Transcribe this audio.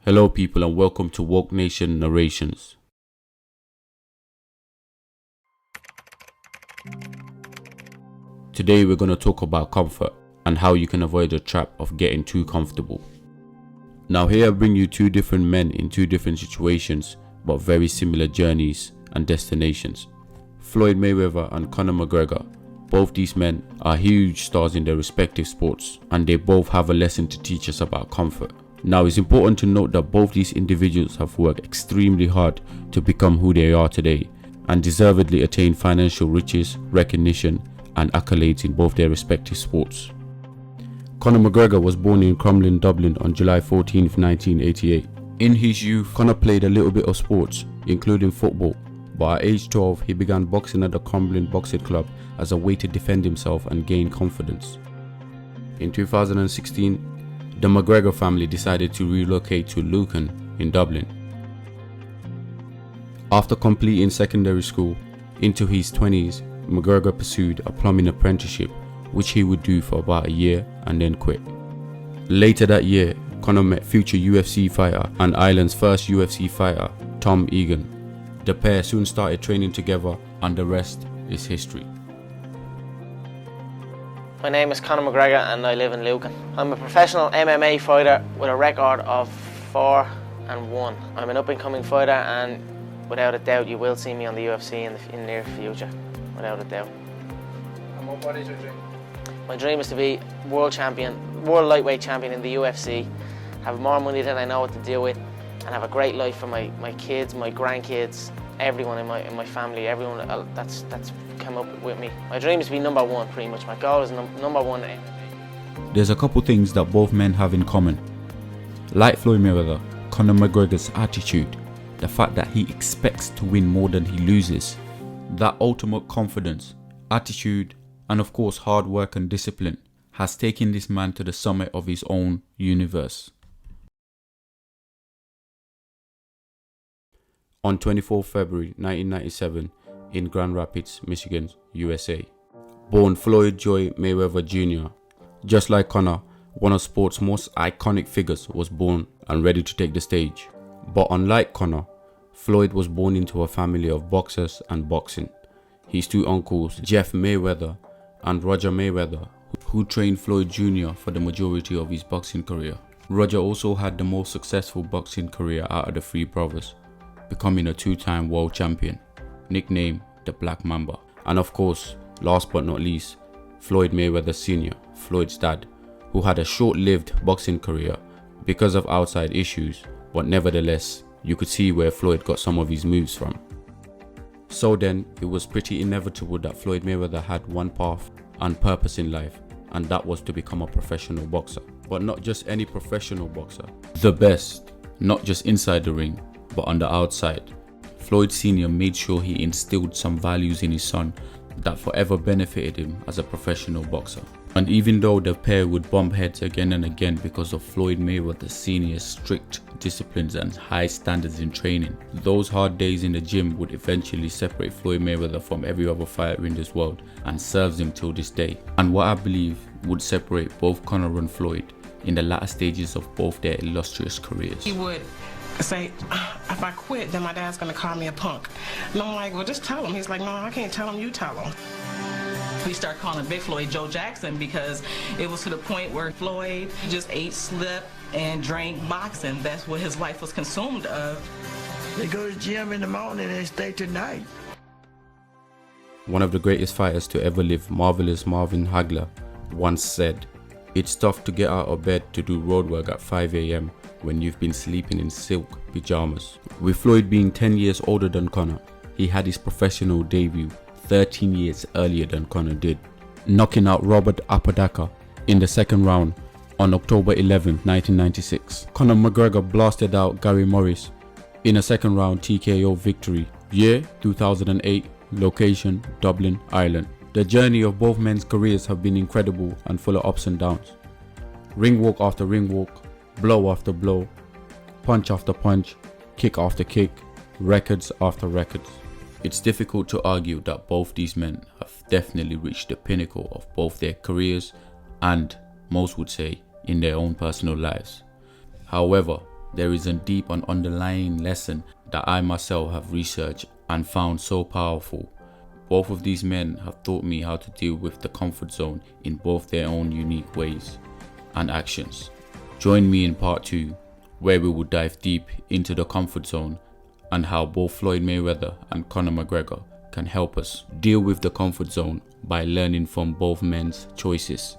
Hello people and welcome to Woke Nation Narrations. Today we're going to talk about comfort and how you can avoid the trap of getting too comfortable. Now here I bring you two different men in two different situations but very similar journeys and destinations. Floyd Mayweather and Conor McGregor. Both these men are huge stars in their respective sports and they both have a lesson to teach us about comfort. Now it's important to note that both these individuals have worked extremely hard to become who they are today and deservedly attain financial riches, recognition and accolades in both their respective sports. Conor McGregor was born in Crumlin, Dublin on July 14, 1988. In his youth, Conor played a little bit of sports, including football, but at age 12 he began boxing at the Crumlin Boxing Club as a way to defend himself and gain confidence. In 2016, the McGregor family decided to relocate to Lucan in Dublin. After completing secondary school, into his 20s, McGregor pursued a plumbing apprenticeship, which he would do for about a year and then quit. Later that year, Conor met future UFC fighter and Ireland's first UFC fighter, Tom Egan. The pair soon started training together and the rest is history. My name is Conor McGregor and I live in Lucan. I'm a professional MMA fighter with a record of 4-1. I'm an up-and-coming fighter and without a doubt you will see me on the UFC in the near future, without a doubt. And what is your dream? My dream is to be world lightweight champion in the UFC, have more money than I know what to do with, and have a great life for my kids, my grandkids, everyone in my family, everyone that's come up with me. My dream is to be number one, pretty much. My goal is number one. There's a couple things that both men have in common. Like Floyd Mayweather, Conor McGregor's attitude, the fact that he expects to win more than he loses, that ultimate confidence, attitude, and of course hard work and discipline has taken this man to the summit of his own universe. On 24 February 1997 in Grand Rapids, Michigan, USA. Born Floyd Joy Mayweather Jr. Just like Conor, one of sport's most iconic figures was born and ready to take the stage. But unlike Conor, Floyd was born into a family of boxers and boxing. His two uncles, Jeff Mayweather and Roger Mayweather, who trained Floyd Jr. for the majority of his boxing career. Roger also had the most successful boxing career out of the three brothers, becoming a two-time world champion, nicknamed the Black Mamba. And of course, last but not least, Floyd Mayweather Sr., Floyd's dad, who had a short-lived boxing career because of outside issues, but nevertheless, you could see where Floyd got some of his moves from. So then, it was pretty inevitable that Floyd Mayweather had one path and purpose in life, and that was to become a professional boxer. But not just any professional boxer, the best, not just inside the ring, but on the outside. Floyd Sr. made sure he instilled some values in his son that forever benefited him as a professional boxer. And even though the pair would bump heads again and again because of Floyd Mayweather Sr.'s strict disciplines and high standards in training, those hard days in the gym would eventually separate Floyd Mayweather from every other fighter in this world and serves him till this day. And what I believe would separate both Conor and Floyd in the latter stages of both their illustrious careers. He would say, if I quit, then my dad's gonna call me a punk. And I'm like, well, just tell him. He's like, no, I can't tell him, you tell him. We started calling Big Floyd Joe Jackson because it was to the point where Floyd just ate, slept, and drank boxing. That's what his life was consumed of. They go to the gym in the morning and stay till night. One of the greatest fighters to ever live, Marvelous Marvin Hagler, once said, "It's tough to get out of bed to do road work at 5 a.m. when you've been sleeping in silk pajamas." With Floyd being 10 years older than Conor, he had his professional debut 13 years earlier than Conor did, knocking out Robert Apodaca in the second round on October 11, 1996. Conor McGregor blasted out Gary Morris in a second round TKO victory. Year 2008, location Dublin, Ireland. The journey of both men's careers have been incredible and full of ups and downs. Ring walk after ring walk, blow after blow, punch after punch, kick after kick, records after records. It's difficult to argue that both these men have definitely reached the pinnacle of both their careers and, most would say, in their own personal lives. However, there is a deep and underlying lesson that I myself have researched and found so powerful. Both of these men have taught me how to deal with the comfort zone in both their own unique ways and actions. Join me in part 2, where we will dive deep into the comfort zone and how both Floyd Mayweather and Conor McGregor can help us deal with the comfort zone by learning from both men's choices.